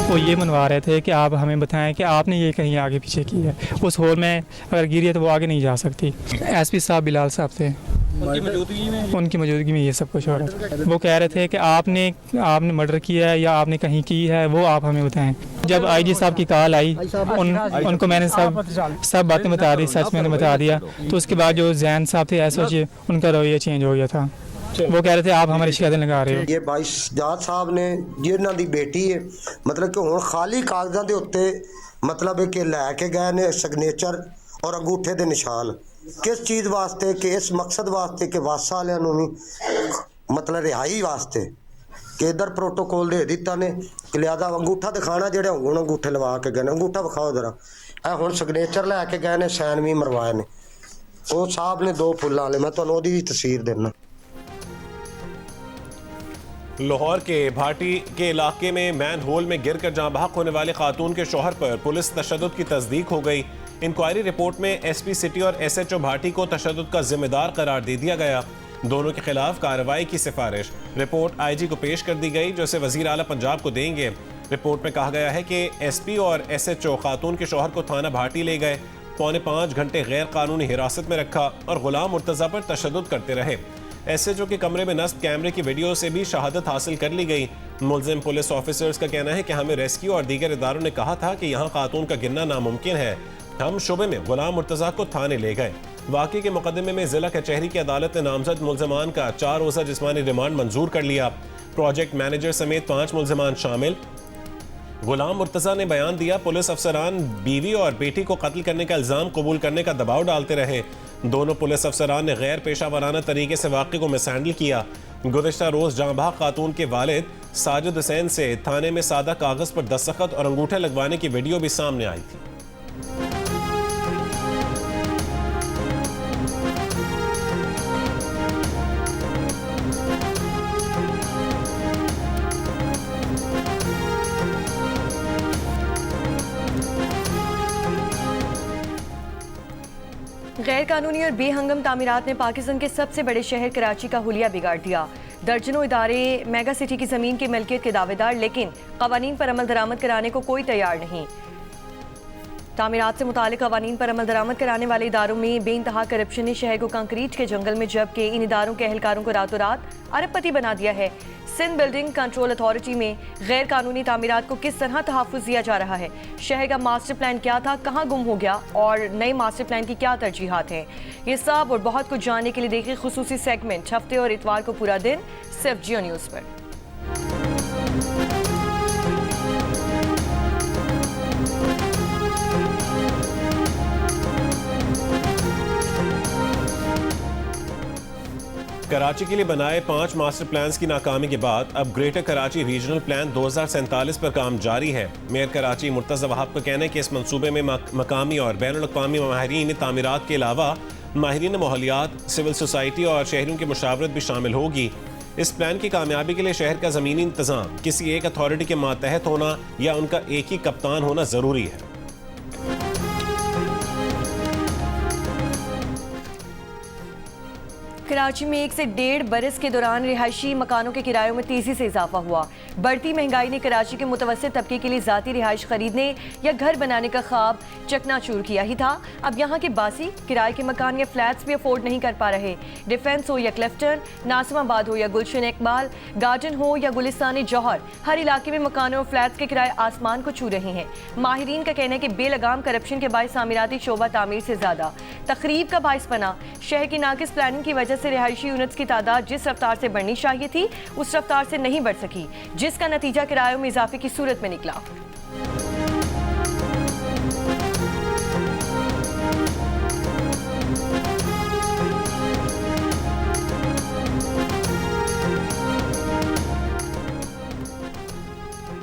वो ये मनवा रहे थे कि आप हमें बताएं कि आपने ये कहीं आगे पीछे की है। उस हॉल में अगर गिरी है तो वो आगे नहीं जा सकती। एसपी साहब बिलाल साहब थे, उनकी मौजूदगी में ये सब कुछ हो रहा था। वो कह रहे थे कि आपने मर्डर किया है या आपने कहीं की है, वो आप हमें बताएं। जब आईजी साहब की कॉल आई उनको मैंने सब बातें बता दी, सच मैंने बता दिया। तो उसके बाद जो जैन साहब थे एसओजी, उनका रवैया चेंज हो गया था। वो कह रहे थे आप हमारी शिकायतें लगा रहे हो। ये भाई सजाद साहब ने जिन्हां दी बेटी है, मतलब कि हुण खाली कागज़ां दे उत्ते मतलब कि लैके गए ने सिग्नेचर और अंगूठे दे निशान, किस चीज़ वास्ते कि इस मकसद वास्ते कि वासा वालियां नूं भी मतलब रिहाई वास्ते कि इधर प्रोटोकॉल दे दिता ने कि लिहाजा अंगूठा दिखाना जेड़े हुण अंगूठे लवा के गए ने, अंगूठा विखाओ जरा। ए हुण सिग्नेचर लैके गए ने, सैन भी मरवाए ने। वो साहब ने 2 फुल्लां वाले, मैं तुहानूं ओहदी भी तस्वीर देना। लाहौर के भाटी के इलाके में मैन होल में गिरकर जाँ बहक होने वाले खातून के शौहर पर पुलिस तशद्दुद की तस्दीक हो गई। इंक्वायरी रिपोर्ट में एसपी सिटी और एसएचओ भाटी को तशद्दुद का जिम्मेदार करार दे दिया गया। दोनों के खिलाफ कार्रवाई की सिफारिश रिपोर्ट आईजी को पेश कर दी गई, जो इसे वजीर आला पंजाब को देंगे। रिपोर्ट में कहा गया है कि एसपी और एसएचओ खातून के शौहर को थाना भाटी ले गए, 4.25 घंटे गैर कानूनी हिरासत में रखा और गुलाम मुर्तज़ा पर तशद्दुद करते रहे। एसएचओ के कमरे में नस्ब कैमरे की वीडियो से भी शहादत हासिल कर ली गई। मुलजिम पुलिस ऑफिसर्स का कहना है कि हमें रेस्क्यू और दीगर इदारों ने कहा था कि यहाँ खातून का गिरना नामुमकिन है। हम शुबे में गुलाम मुर्तज़ा को थाने ले गए। वाक़े के मुकदमे में जिला कचहरी की अदालत ने नामजद मुलजमान का 4 रोज़ा जिस्मानी रिमांड मंजूर कर लिया। प्रोजेक्ट मैनेजर समेत 5 मुलजमान शामिल। गुलाम मुर्तज़ा ने बयान दिया, पुलिस अफसरान बीवी और बेटी को कत्ल करने का इल्ज़ाम कबूल करने का दबाव डालते रहे। दोनों पुलिस अफसरान ने गैर पेशा वाराना तरीके से वाक़े को मिसहैंडल किया। गुज़िश्ता रोज़ जांबाग खातून के वालिद साजिद हुसैन से थाने में सादा कागज़ पर दस्तखत और अंगूठे लगवाने की वीडियो भी सामने आई थी। गैर कानूनी और बेहंगम तामीरात ने पाकिस्तान के सबसे बड़े शहर कराची का हुलिया बिगाड़ दिया। दर्जनों इदारे मेगा सिटी की जमीन की मिल्कियत के दावेदार, लेकिन कवानीन पर अमल दरामद कराने को कोई तैयार नहीं। तामीरात से मुतालिक कवानीन पर अमल दरामद कराने वाले इदारों में बेइंतहा करप्शन ने शहर को कंक्रीट के जंगल में, जबकि इन इदारों के अहलकारों को रातों रात अरबपति बना दिया है। सिंध बिल्डिंग कंट्रोल अथॉरिटी में गैर कानूनी तामीरात को किस तरह तहफ़्फ़ुज़ दिया जा रहा है, शहर का मास्टर प्लान क्या था, कहाँ गुम हो गया और नए मास्टर प्लान की क्या तरजीहात हैं, ये सब और बहुत कुछ जानने के लिए देखिए खुसूसी सेगमेंट हफ्ते और इतवार को पूरा दिन सिर्फ जियो न्यूज़ पर। कराची के लिए बनाए 5 मास्टर प्लान्स की नाकामी के बाद अब ग्रेटर कराची रीजनल प्लान 2047 पर काम जारी है। मेयर कराची मुर्तज़ा वहाब का कहना है कि इस मंसूबे में मकामी और बैनुल अक़वामी माहिरीन तामीरात के अलावा माहिरीन माहौलियात, सिविल सोसाइटी और शहरियों की मुशावरत भी शामिल होगी। इस प्लान की कामयाबी के लिए शहर का ज़मीनी इंतज़ाम किसी एक अथॉरिटी के मातहत होना या उनका एक ही कप्तान होना ज़रूरी है। कराची में 1 से 1.5 बरस के दौरान रिहायशी मकानों के किरायों में तेजी से इजाफा हुआ। बढ़ती महंगाई ने कराची के मुतवस्सित तबके के लिए ज़ाती रिहाइश खरीदने या घर बनाने का ख्वाब चकनाचूर किया ही था। अब यहाँ के बासी किराए के मकान या फ्लैट्स भी अफोर्ड नहीं कर पा रहे। डिफेंस हो या क्लिफ्टन, नासिमाबाद हो या गुलशन इकबाल, गार्डन हो या गुलिस्तान जौहर, हर इलाके में मकानों और फ्लैट्स के किराए आसमान को छू रहे हैं। माहिरीन का कहना है कि बेलगाम करप्शन के बायस तामीराती शोबा तामीर से ज़्यादा तखरीब का बायस बना। शहर की नाकिस प्लानिंग की वजह से रिहायशी यूनिट्स की तादाद जिस रफ्तार से बढ़नी चाहिए थी उस रफ्तार से नहीं बढ़ सकी, जिसका नतीजा किरायों में इजाफे की सूरत में निकला।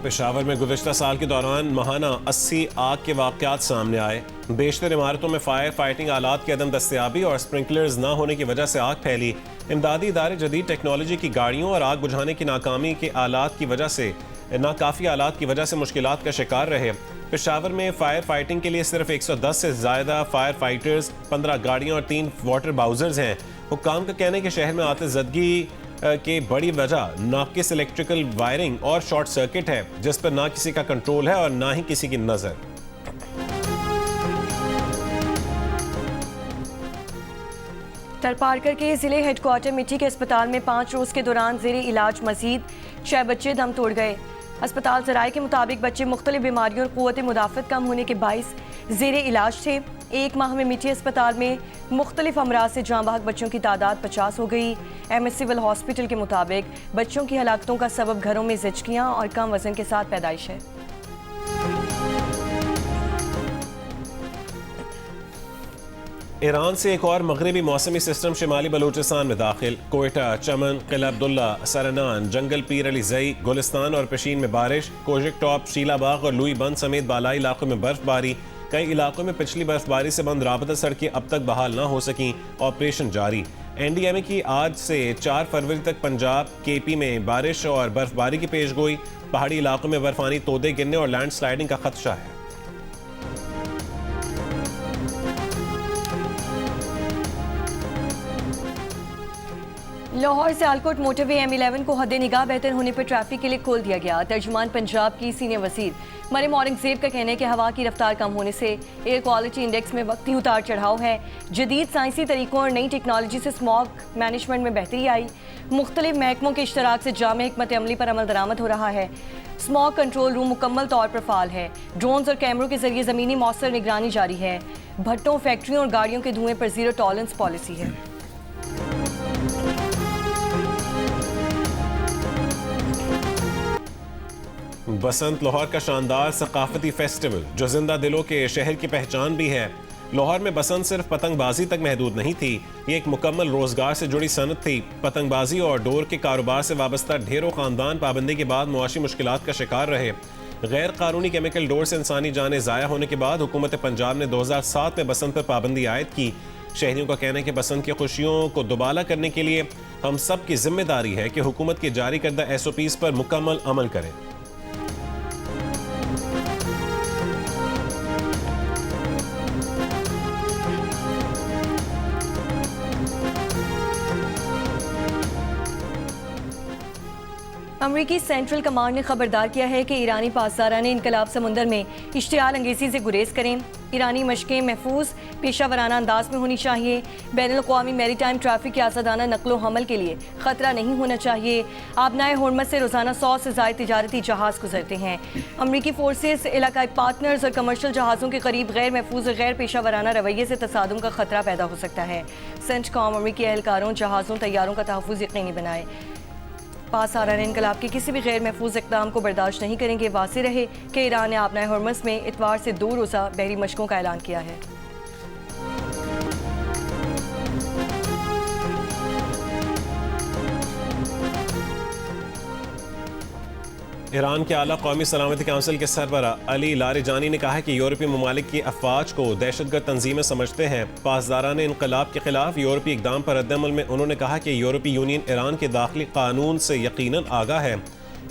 पेशावर में गुज़िश्ता साल के दौरान महाना 80 आग के वाक़यात सामने आए। बेशतर इमारतों में फायर फाइटिंग आलात की अदम दस्तियाबी और स्प्रिंकलर्स न होने की वजह से आग फैली। इमदादी इदारे जदीद टेक्नोलॉजी की गाड़ियों और आग बुझाने की नाकामी के आलात की वजह से नाकाफ़ी आलात की वजह से मुश्किलात का शिकार रहे। पेशावर में फायर फाइटिंग के लिए सिर्फ 110 से ज़्यादा फायर फाइटर्स, 15 गाड़ियाँ और 3 वाटर बाउजर्स हैं। हुक्काम का कहना है कि शहर में आतिशज़दगी कि बड़ी वजह नाकिस इलेक्ट्रिकल वायरिंग और शॉर्ट सर्किट है, जिस पर ना किसी का कंट्रोल है और ना ही किसी की नजर। थरपारकर के जिले हेडक्वार्टर मिट्टी के अस्पताल में 5 रोज के दौरान जेरे इलाज मजीद 6 बच्चे दम तोड़ गए। अस्पताल जराये के मुताबिक बच्चे मुख्तलिफ बीमारियों और क़ुव्वत मुदाफ़त कम होने के बाइस जेरे इलाज थे। 1 माह में मिट्टी अस्पताल में मुख्तलिफ अमराज से जाँ बहक बच्चों की तादाद 50 हो गई। MS सिविल हॉस्पिटल के मुताबिक बच्चों की हलाकतों का सबब घरों में ज़िचकियाँ और कम वजन के साथ पैदाइश है। ईरान से एक और मगरबी मौसमी सिस्टम शिमाली बलूचिस्तान में दाखिल। कोयटा, चमन, किला अब्दुल्ला, सरनान, जंगल पीर अली जई, गुलिस्तान और पेशीन में बारिश। कोशिक टॉप, शीलाबाग और लुई बंद समेत बालाई इलाकों में बर्फबारी। कई इलाकों में पिछली बर्फबारी से बंद राबता सड़कें अब तक बहाल न हो सकीं, ऑपरेशन जारी। NDMA की आज से 4 फरवरी तक पंजाब, KP में बारिश और बर्फबारी की पेशगोई। पहाड़ी इलाकों में बर्फानी तोदे गिरने और लैंड स्लाइडिंग का खदशा है। लाहौर से आलकोट मोटरवे M11 को हद निगाह बेहतर होने पर ट्रैफिक के लिए खोल दिया गया। तर्जुमान पंजाब की सीनियर वजीर मरियम औरंगजेब का कहना है कि हवा की रफ्तार कम होने से एयर क्वालिटी इंडेक्स में वक्ती उतार चढ़ाव है। जदीद साइंसी तरीकों और नई टेक्नोलॉजी से स्मॉग मैनेजमेंट में बेहतरी आई। मुख्तलिफ महकमों के इश्तराक से जाम हिकमत अमली पर अमल दरामद हो रहा है। स्मॉग कंट्रोल रूम मुकम्मल तौर पर फाल है। ड्रोन्स और कैमरों के जरिए ज़मीनी मौसर निगरानी जारी है। भट्टों, फैक्ट्रियों और गाड़ियों के धुएं पर जीरो टॉलरेंस पॉलिसी है। बसंत लाहौर का शानदार सकाफती फेस्टिवल जो जिंदा दिलों के शहर की पहचान भी है। लाहौर में बसंत सिर्फ पतंगबाजी तक महदूद नहीं थी, ये एक मुकम्मल रोजगार से जुड़ी सनत थी। पतंगबाजी और डोर के कारोबार से वाबस्ता ढेरों खानदान पाबंदी के बाद मुआशी मुश्किलात का शिकार रहे। गैर कानूनी केमिकल डोर से इंसानी जानें ज़ाया होने के बाद हुकूमत पंजाब ने 2007 में बसंत पर पाबंदी आयद की। शहरियों का कहना है कि बसंत की खुशियों को दुबाला करने के लिए हम सब की जिम्मेदारी है कि हुकूमत की जारी करदा SOPs पर मुकम्मल अमल करें। अमरीकी सेंट्रल कमांड ने खबरदार किया है कि ईरानी पासदाराने इनकलाब समुंदर में इश्तियाल अंगेज़ी से गुरेज करें। ईरानी मशकें महफूज पेशावराना अंदाज में होनी चाहिए। बैनुल-अक़वामी मैरीटाइम ट्रैफिक के आज़ादाना नकलो हमल के लिए ख़तरा नहीं होना चाहिए। आबनाए होर्मज़ से रोज़ाना 100 से ज़ायद तिजारती जहाज़ गुजरते हैं। अमरीकी फोर्सेस इलाकाई पार्टनर्स और कमर्शल जहाज़ों के करीब गैर महफूज और गैर पेशावराना रवैये से तसादुम का खतरा पैदा हो सकता है। सेंटकॉम अमरीकी एहलकारों, जहाज़ों, तैयारों का तहफ़्फ़ुज़ यकीनी बनाए। पासदाराने इनकलाब के किसी भी गैर महफूज इक़दाम को बर्दाश्त नहीं करेंगे। वाज़ेह रहे कि ईरान ने आबनाए होर्मज़ में इतवार से 2 रोज़ा बहरी मशकों का ऐलान किया है। ईरान के आला कौमी सलामती काउंसिल के सरबरा अली लारिजानी ने कहा है कि यूरोपीय ममालिक की अफवाज को दहशतगर्द तंजीमें समझते हैं। पासदाराने इनकलाब के खिलाफ यूरोपीय इक़दाम पर रद्दअमल में उन्होंने कहा कि यूरोपीय यूनियन ईरान के दाखिली कानून से यकीनन आगाह है।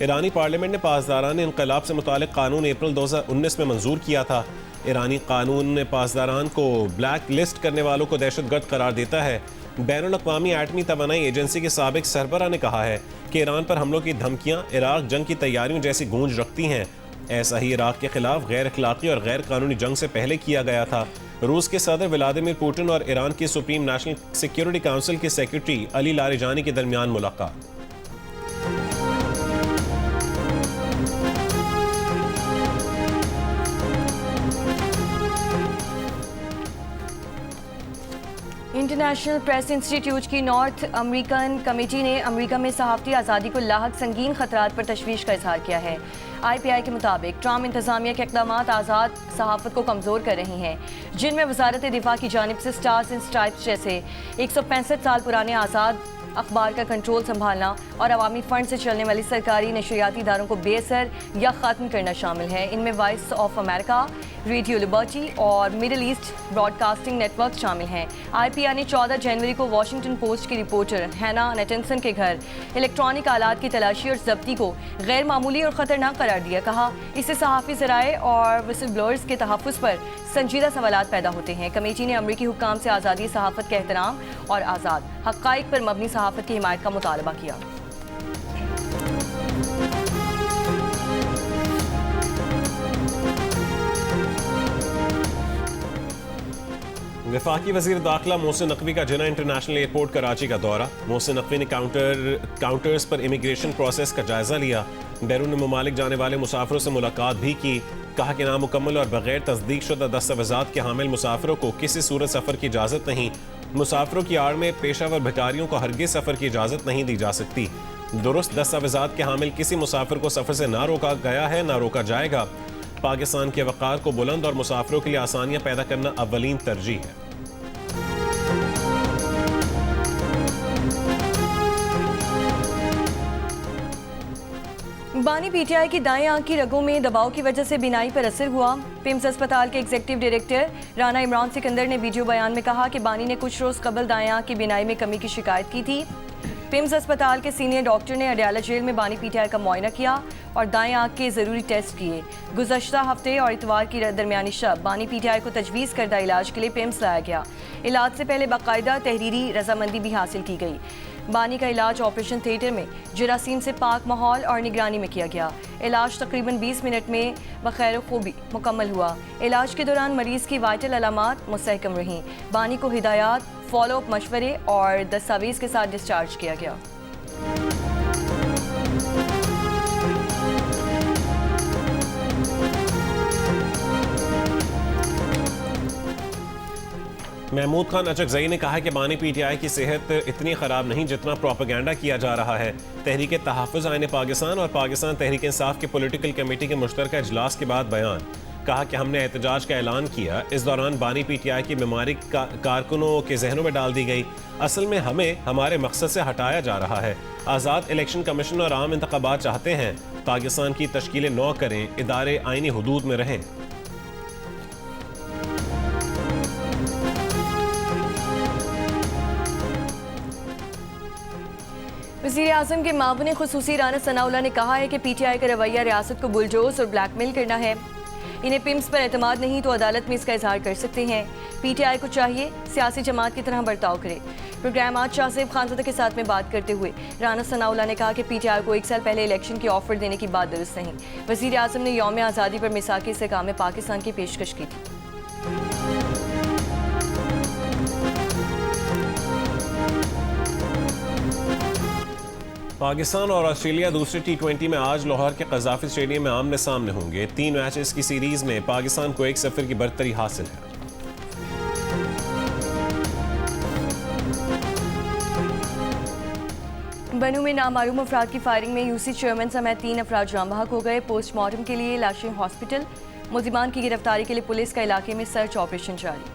ईरानी पार्लियामेंट ने पासदाराने इनकलाब से मुतालिक कानून अप्रैल 2019 में मंजूर किया था। ईरानी कानून ने पासदारान को ब्लैक लिस्ट करने वालों को दहशतगर्द करार देता है। बैनुल-अक़वामी एटमी तवानाई एजेंसी के साबिक सरबरा ने कहा है कि ईरान पर हमलों की धमकियां इराक जंग की तैयारियों जैसी गूंज रखती हैं। ऐसा ही इराक के खिलाफ गैर अखलाकी और गैर कानूनी जंग से पहले किया गया था। रूस के सदर व्लादिमीर पुतिन और ईरान की सुप्रीम नेशनल सिक्योरिटी काउंसिल के सेक्रेटरी अली लारिजानी के दरमियान मुलाकात। इंटरनेशनल प्रेस इंस्टीट्यूट की नॉर्थ अमेरिकन कमेटी ने अमेरिका में सहाफ़ती आज़ादी को लाहक संगीन खतरात पर तशवीश का इजहार किया है। IPI के मुताबिक ट्रम्प इंतजामिया के इक़दामात आज़ाद सहाफ़त को कमज़ोर कर रहे हैं, जिनमें वज़ारत दिफ़ा की जानिब से स्टार्स एंड स्ट्राइप्स जैसे 165 साल पुराने आज़ाद अखबार का कंट्रोल संभालना और अवामी फ़ंड से चलने वाली सरकारी नशरियाती इदारों को बेअसर या ख़त्म करना शामिल है। इनमें voice of America, radio liberty और मिडिल ईस्ट ब्रॉडकास्टिंग नेटवर्क शामिल हैं। IPR ने 14 जनवरी को वॉशिंगटन पोस्ट की रिपोर्टर हैना नेटनसन के घर इलेक्ट्रॉनिक आलात की तलाशी और जब्ती को गैर मामूली और ख़तरनाक करार दिया। कहा, इससे सहाफ़ी ज़राए और विसल ब्लोअर्स के तहफ़्फ़ुज़ पर संजीदा सवालात पैदा होते हैं। कमेटी ने अमरीकी हुक्काम से आज़ादी सहाफ़त के एहतराम और आज़ाद हक़ाइक़ पर मबनी सहाफ़त की हिमायत का मुतालबा किया। वफाकी वज़ीर दाखिला मोहसिन नकवी का जिन्ना इंटरनेशनल एयरपोर्ट कराची का दौरा। मोहसिन नकवी ने काउंटर्स पर इमिग्रेशन प्रोसेस का जायजा लिया। बैरून ममालिक जाने वाले मुसाफिरों से मुलाकात भी की। कहा कि नामुकम्मल और बगैर तस्दीक शुदा दस्तावेज़ात के हामिल मुसाफिरों को किसी सूरत सफ़र की इजाज़त नहीं। मुसाफिरों की आड़ में पेशावर भिखारियों को हरगिज़ सफ़र की इजाज़त नहीं दी जा सकती। दुरुस्त दस्तावेज़ात के हामिल किसी मुसाफिर को सफ़र से ना रोका गया है ना रोका जाएगा। पाकिस्तान के वक़ार को बुलंद और मुसाफिरों के लिए आसानियाँ पैदा करना अव्वलीन तरजीह है। बानी PTI की दाएं आंख की रगों में दबाव की वजह से बिनाई पर असर हुआ। पिम्स अस्पताल के एग्जीक्यूटिव डायरेक्टर राना इमरान सिकंदर ने वीडियो बयान में कहा कि बानी ने कुछ रोज़ कबल दाएं आंख की बिनाई में कमी की शिकायत की थी। पिम्स अस्पताल के सीनियर डॉक्टर ने अडयाला जेल में बानी PTI का मुआयना किया और दाएं आंख के ज़रूरी टेस्ट किए। गुज़श्ता हफ्ते और इतवार की दरमियानी शब बानी PTI को तजवीज़ करदा इलाज के लिए पिम्स लाया गया। इलाज से पहले बाकायदा तहरीरी रजामंदी भी हासिल की गई। बानी का इलाज ऑपरेशन थिएटर में जरासीम से पाक माहौल और निगरानी में किया गया। इलाज तकरीबन 20 मिनट में बखैर खूबी मुकम्मल हुआ। इलाज के दौरान मरीज़ की वाइटल अलामात मुस्तहकम रहीं। बानी को हिदायत, फॉलोअप मशवरे और दस्तावेज़ के साथ डिस्चार्ज किया गया। महमूद खान अचकजई ने कहा कि बानी PTI की सेहत इतनी ख़राब नहीं जितना प्रोपेगेंडा किया जा रहा है। तहरीक तहफ़्फ़ुज़ आईन पाकिस्तान और पाकिस्तान तहरीक इंसाफ की पॉलिटिकल कमेटी के मुश्तरका इजलास के बाद बयान। कहा कि हमने एहतजाज का ऐलान किया। इस दौरान बानी PTI की बीमारी कारकुनों के जहनों में डाल दी गई। असल में हमें हमारे मकसद से हटाया जा रहा है। आज़ाद इलेक्शन कमीशन और आम इंतखाबात चाहते हैं। पाकिस्तान की तश्कीलें नौ करें, इदारे आईनी हुदूद में रहें। वज़ीर आज़म के मामून खुसूसी राना सनाउल्लाह ने कहा है कि PTI का रवैया रियासत को बुलडोज और ब्लैकमेल करना है। इन्हें पिम्स पर एतमाद नहीं तो अदालत में इसका इजहार कर सकते हैं। PTI को चाहिए सियासी जमात की तरह बर्ताव करे। प्रोग्राम आज शाहज़ेब खानज़ादा के साथ में बात करते हुए राना सनाउल्लाह ने कहा कि PTI को 1 साल पहले इलेक्शन की ऑफर देने की बात दुरुस्त नहीं। वज़ीर आज़म ने यौम आज़ादी पर मिसाकी इस्तेकाम में पाकिस्तान की पेशकश की थी। पाकिस्तान और ऑस्ट्रेलिया दूसरे T20 में आज लाहौर के कज़ाफ़ी स्टेडियम में आमने सामने होंगे। 3 मैचेस की सीरीज में पाकिस्तान को 1-0 की बरतरी हासिल है। बनू में नामालूम अफराद की फायरिंग में UC चेयरमैन समेत 3 अफराद जाम बहक हो गए। पोस्टमार्टम के लिए लाशें हॉस्पिटल। मुल्ज़िमान की गिरफ्तारी के लिए पुलिस का इलाके में सर्च ऑपरेशन जारी।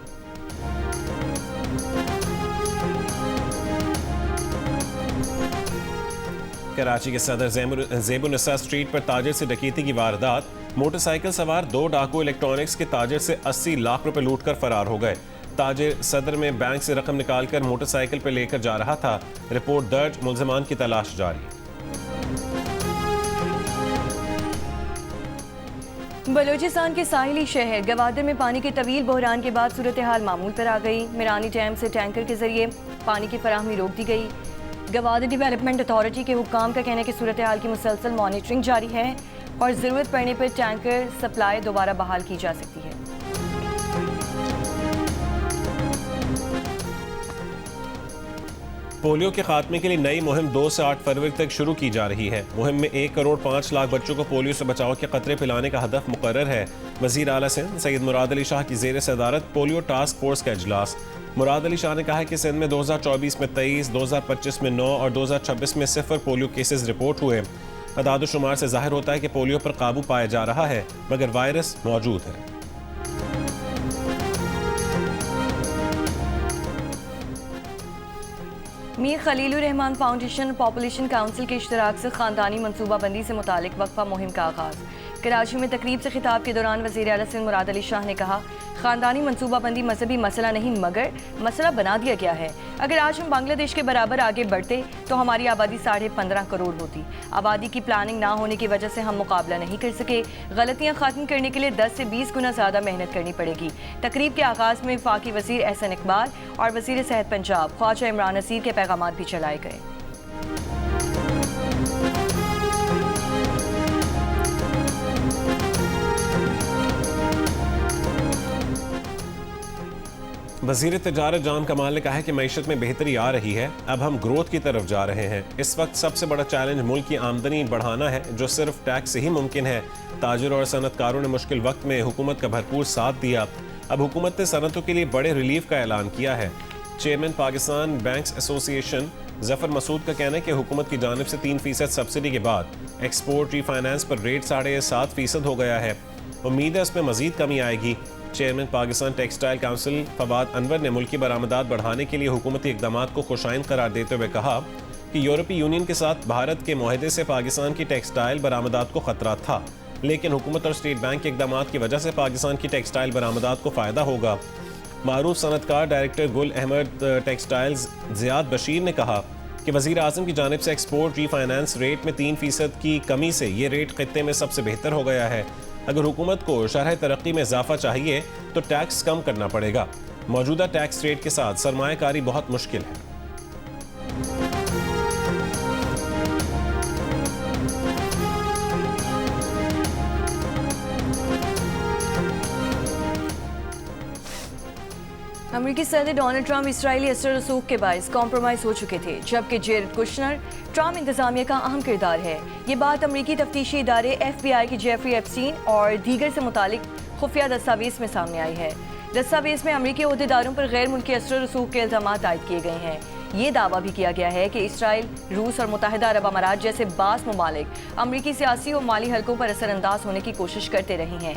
कराची के सदर ज़ेबुन्निसा स्ट्रीट पर ताजिर से डकैती की वारदात। मोटरसाइकिल सवार 2 डाकू इलेक्ट्रॉनिक्स के ताजिर से 80 लाख रुपए लूटकर फरार हो गए। ताजिर सदर में बैंक से रकम निकालकर मोटरसाइकिल पर लेकर जा रहा था। रिपोर्ट दर्ज, मुल्ज़िमान की तलाश जारी। बलूचिस्तान के साहिली शहर गवादर में पानी के तवील बहरान के बाद सूरत हाल मामूल पर आ गई। मिरानी डैम से टैंकर के जरिए पानी की फराहमी रोक दी गई। गवादर डेवलपमेंट अथॉरिटी के हुक्काम का कहना है कि सूरत हाल की मुसलसल मॉनिटरिंग जारी है और ज़रूरत पड़ने पर टैंकर सप्लाई दोबारा बहाल की जा सकती है। पोलियो के खात्मे के लिए नई मुहिम 2 से 8 फरवरी तक शुरू की जा रही है। मुहिम में 1 करोड़ 5 लाख बच्चों को पोलियो से बचाव के खतरे पिलाने का हदफ मुकर्रर है। वज़ीर आला सिंध सैयद मुराद अली शाह की ज़ेर सदारत पोलियो टास्क फोर्स का इजलास। मुराद अली शाह ने कहा कि सिंध में 2024 में 23, 2025 में 9 और 2026 में 0 पोलियो केसेस रिपोर्ट हुए। अदाद शुमार से जाहिर होता है कि पोलियो पर काबू पाया जा रहा है, मगर वायरस मौजूद है। मीर खलीलुर रहमान फाउंडेशन और पॉपुलेशन काउंसिल के इश्तराक से खानदानी मनसूबाबंदी से मुतालिक वक्फा मुहिम का आगाज़। कराची में तकरीब से खिताब के दौरान वज़ीर आला सिंध मुराद अली शाह ने कहा, ख़ानदानी मनसूबाबंदी मजहबी मसला नहीं मगर मसला बना दिया गया है। अगर आज हम बांग्लादेश के बराबर आगे बढ़ते तो हमारी आबादी 15.5 करोड़ होती। आबादी की प्लानिंग ना होने की वजह से हम मुकाबला नहीं कर सके। गलतियाँ ख़त्म करने के लिए 10 से 20 गुना ज़्यादा मेहनत करनी पड़ेगी। तकरीब के आगाज़ में वफाकी वज़ीर एहसन इकबाल और वज़ीर सेहत पंजाब ख्वाजा इमरान नसीर के पैगामात भी चलाए गए। वज़ीर तिजारत जान कमाल ने कहा है कि मईशत में बेहतरी आ रही है, अब हम ग्रोथ की तरफ जा रहे हैं। इस वक्त सबसे बड़ा चैलेंज मुल्क की आमदनी बढ़ाना है, जो सिर्फ टैक्स से ही मुमकिन है। ताजिर और सनतकारों ने मुश्किल वक्त में हुकूमत का भरपूर साथ दिया। अब हुकूमत ने सनतों के लिए बड़े रिलीफ का ऐलान किया है। Chairman Pakistan banks association Zafar Masood का कहना है कि हुकूमत की जानिब से 3% सब्सिडी के बाद एक्सपोर्ट रीफाइनेंस पर रेट 7.5% हो गया है। उम्मीद है इसमें मजीद कमी आएगी। Chairman Pakistan textile council Fawad Anwar ने मुल्की बरामदात बढ़ाने के लिए हुकूमती इक़दामात को खुशाइन करार देते हुए कहा कि यूरोपीय यूनियन के साथ भारत के मुआहदे से पाकिस्तान की टेक्सटाइल बरामदात को खतरा था, लेकिन हुकूमत और स्टेट बैंक के इक़दामात की वजह से पाकिस्तान की टेक्सटाइल बरामदात को फ़ायदा होगा। मारूफ सनतकार director Gul Ahmed textiles Ziyad Bashir ने कहा कि वज़ीर आज़म की जानिब से एक्सपोर्ट रीफाइनेंस रेट में 3% की कमी से ये रेट खित्ते में सबसे बेहतर हो गया है। अगर हुकूमत को शरह तरक्की में इजाफा चाहिए तो टैक्स कम करना पड़ेगा। मौजूदा टैक्स रेट के साथ सरमायाकारी बहुत मुश्किल है। अमेरिकी सदर डोनाल्ड ट्रंप इसराइली असर रसूख के बायस कॉम्प्रोमाइज़ हो चुके थे, जबकि जेरेड कुशनर ट्रंप इंतजामिया का अहम किरदार है। ये बात अमेरिकी तफ्तीशी इदारे FBI की जेफरी एप्स्टीन और दीगर से मुतालिक खुफिया दस्तावेज में सामने आई है। दस्तावेज में अमेरिकी ओहदेदारों पर गैर मुल्की असर रसूख के इल्ज़ामात आयद किए गए हैं। ये दावा भी किया गया है कि इसराइल, रूस और मुत्तहिदा अरब अमारात जैसे बास ममालिक अमरीकी सियासी और माली हलकों पर असरअंदाज होने की कोशिश करते रहे हैं।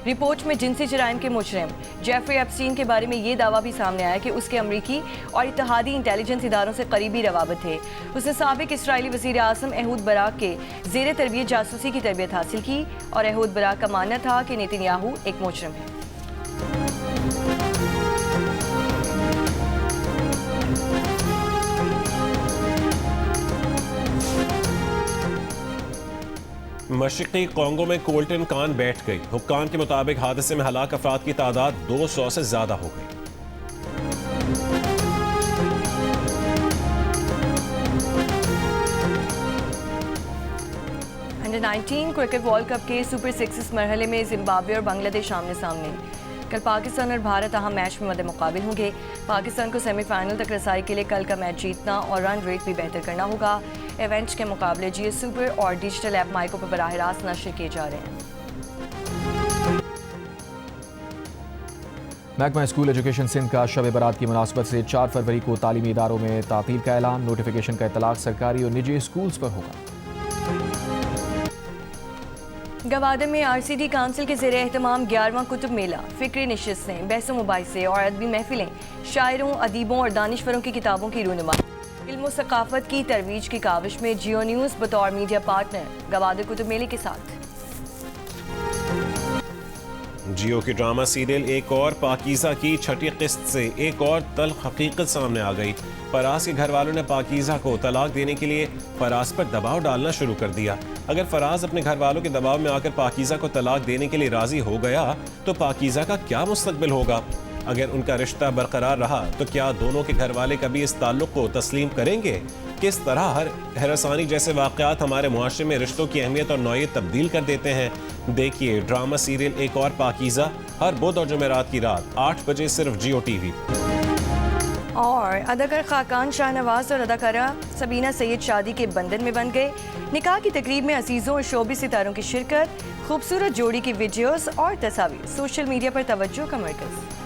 रिपोर्ट में जिनसी जराइम के मुजरिम जेफरी एप्स्टीन के बारे में ये दावा भी सामने आया कि उसके अमरीकी और इत्तेहादी इंटेलिजेंस इदारों से करीबी रवाबत थे। उसने साबिक इसराइली वज़ीर आज़म एहूद बराक के ज़ेर तरबियत जासूसी की तरबियत हासिल की और एहूद बराक का मानना था कि नेतन्याहू एक मुजरिम है। मशरक़ी कोंगो में कोल्टन कान बैठ गई। हुक्काम के मुताबिक हादसे में हलाक अफराद की तादाद 200 से ज्यादा हो गई। अंडर 19 क्रिकेट वर्ल्ड कप के सुपर 6 मरहले में जिम्बाब्वे और बांग्लादेश आमने सामने। कल पाकिस्तान और भारत अहम मैच में मद्दे मुकाबिल होंगे। पाकिस्तान को सेमीफाइनल तक रसाई के लिए कल का मैच जीतना और रन रेट भी बेहतर करना होगा। इवेंट के मुकाबले GS सुपर और डिजिटल ऐप माइको पर बराह रास्त नशर किए जा रहे हैं। महकमा स्कूल एजुकेशन सिंध का शब बरात की मुनासबत से 4 फरवरी को तालीमी इदारों में तातील का ऐलान। नोटिफिकेशन का इतलाक सरकारी और निजी स्कूल्स पर होगा। गवादर में RCD काउंसिल के ज़ेरे एहतमाम 11वां कुतुब मेला, फ़िक्री नशिस्तें, बहस मुबाहिसे और अदबी महफिलें, शायरों, अदीबों और दानिशवरों की किताबों की रूनुमाई, इल्म व सकाफत की तरवीज की काविश में जियो न्यूज़ बतौर मीडिया पार्टनर गवादर कुतुब मेले के साथ। जियो की ड्रामा सीरियल एक और पाकीज़ा की छठी किस्त से एक और तल्ख हकीकत सामने आ गई। फराज के घर वालों ने पाकीज़ा को तलाक देने के लिए फराज पर दबाव डालना शुरू कर दिया। अगर फराज अपने घर वालों के दबाव में आकर पाकीज़ा को तलाक देने के लिए राजी हो गया तो पाकीज़ा का क्या मुस्तकबिल होगा? अगर उनका रिश्ता बरकरार रहा तो क्या दोनों के घर वाले कभी इस ताल्लुक को तस्लीम करेंगे? किस तरह हर हरासानी जैसे वाक़यात हमारे मुआशरे में रिश्तों की अहमियत और नौयत तब्दील कर देते हैं। देखिए ड्रामा सीरियल एक और पाकीज़ा हर बुध और जुमेरात की रात 8 बजे सिर्फ जियो TV। और अदाकार खाकान शाहनवाज और अदाकारा सबीना सैयद शादी के बंधन में बन गए। निकाह की तकरीब में अजीज़ों और शोबी सितारों की शिरकत, खूबसूरत जोड़ी की वीडियोस और तस्वीर सोशल मीडिया पर तवज्जो का मरकज़।